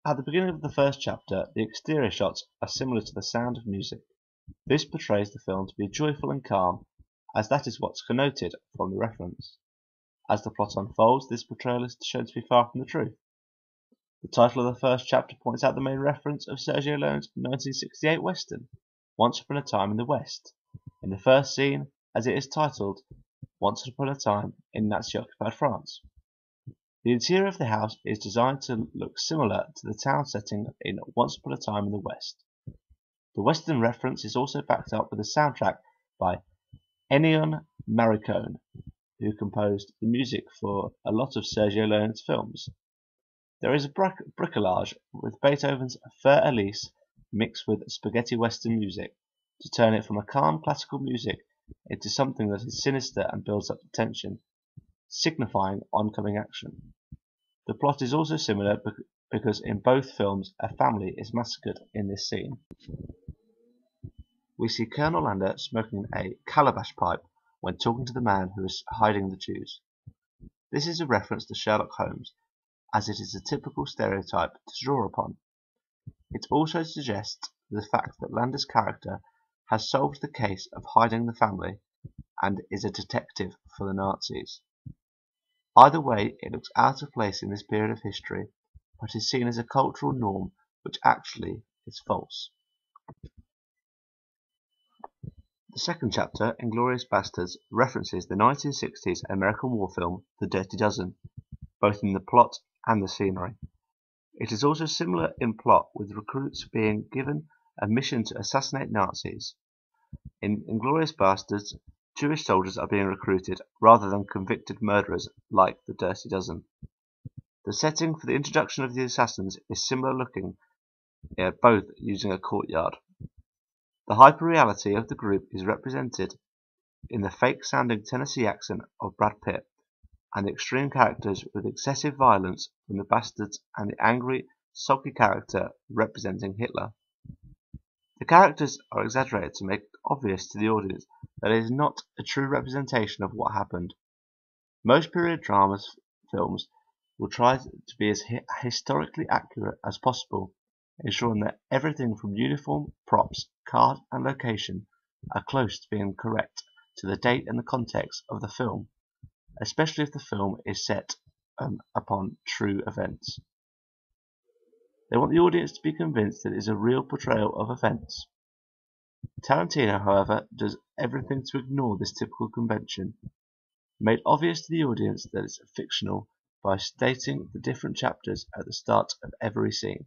At the beginning of the first chapter, the exterior shots are similar to the sound of music. This portrays the film to be joyful and calm, as that is what's connoted from the reference. As the plot unfolds, this portrayal is shown to be far from the truth. The title of the first chapter points out the main reference of Sergio Leone's 1968 western, Once Upon a Time in the West, in the first scene, as it is titled, Once Upon a Time in Nazi-occupied France. The interior of the house is designed to look similar to the town setting in Once Upon a Time in the West. The western reference is also backed up with a soundtrack by Ennio Morricone, who composed the music for a lot of Sergio Leone's films. There is a bricolage with Beethoven's Fur Elise mixed with spaghetti western music to turn it from a calm classical music into something that is sinister and builds up the tension, signifying oncoming action. The plot is also similar because in both films a family is massacred in this scene. We see Colonel Lander smoking a calabash pipe when talking to the man who is hiding the Jews. This is a reference to Sherlock Holmes, as it is a typical stereotype to draw upon. It also suggests the fact that Lander's character has solved the case of hiding the family and is a detective for the Nazis. Either way, it looks out of place in this period of history, but is seen as a cultural norm which actually is false. The second chapter, Inglourious Basterds, references the 1960s American war film The Dirty Dozen, both in the plot and the scenery. It is also similar in plot, with recruits being given a mission to assassinate Nazis. In Inglourious Basterds, Jewish soldiers are being recruited rather than convicted murderers like The Dirty Dozen. The setting for the introduction of the assassins is similar looking, both using a courtyard. The hyperreality of the group is represented in the fake-sounding Tennessee accent of Brad Pitt, and the extreme characters with excessive violence from the bastards and the angry, sulky character representing Hitler. The characters are exaggerated to make it obvious to the audience that it is not a true representation of what happened. Most period dramas films will try to be as historically accurate as possible, ensuring that everything from uniform, props, card and location are close to being correct to the date and the context of the film, especially if the film is set upon true events. They want the audience to be convinced that it is a real portrayal of events. Tarantino, however, does everything to ignore this typical convention, made obvious to the audience that it's fictional by stating the different chapters at the start of every scene.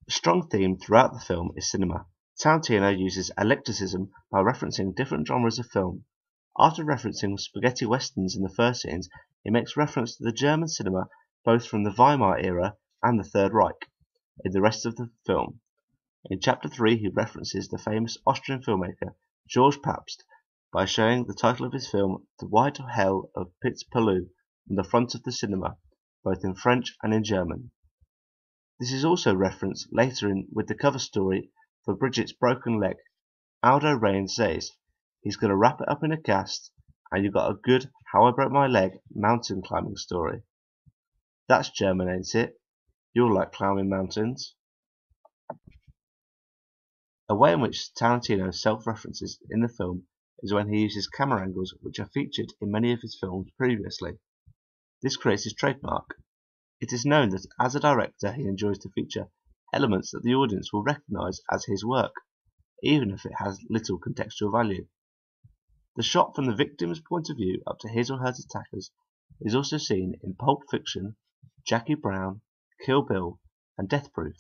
A strong theme throughout the film is cinema. Tarantino uses eclecticism by referencing different genres of film. After referencing spaghetti westerns in the first scenes, he makes reference to the German cinema both from the Weimar era and the Third Reich in the rest of the film. In Chapter 3 he references the famous Austrian filmmaker George Pabst by showing the title of his film The White Hell of Piz-Palu on the front of the cinema, both in French and in German. This is also referenced later with the cover story for Bridget's broken leg. Aldo Raines says he's going to wrap it up in a cast and you got a good How I Broke My Leg mountain climbing story. That's German, ain't it? You'll like climbing mountains. A way in which Tarantino self-references in the film is when he uses camera angles which are featured in many of his films previously. This creates his trademark. It is known that as a director he enjoys to feature elements that the audience will recognize as his work, even if it has little contextual value. The shot from the victim's point of view up to his or her attackers is also seen in Pulp Fiction, Jackie Brown, Kill Bill, and Death Proof.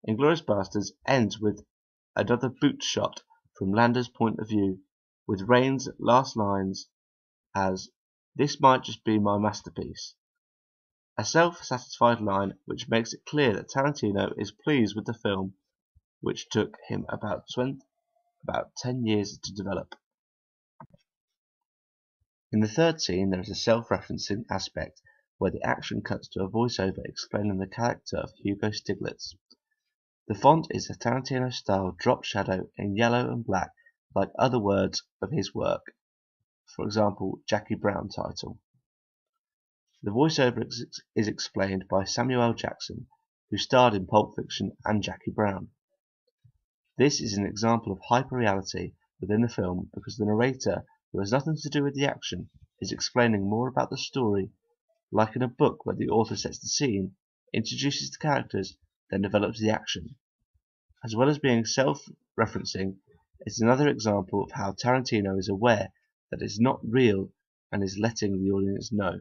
Inglourious Basterds ends with another boot shot from Lander's point of view, with Raines' last lines as, "This might just be my masterpiece." A self-satisfied line which makes it clear that Tarantino is pleased with the film, which took him about 10 years to develop. In the third scene there is a self-referencing aspect where the action cuts to a voiceover explaining the character of Hugo Stiglitz. The font is a Tarantino-style drop shadow in yellow and black like other words of his work, for example Jackie Brown title. The voiceover is explained by Samuel L. Jackson, who starred in Pulp Fiction and Jackie Brown. This is an example of hyperreality within the film because the narrator, who has nothing to do with the action, is explaining more about the story, like in a book where the author sets the scene, introduces the characters, then develops the action. As well as being self-referencing, it's another example of how Tarantino is aware that it's not real and is letting the audience know.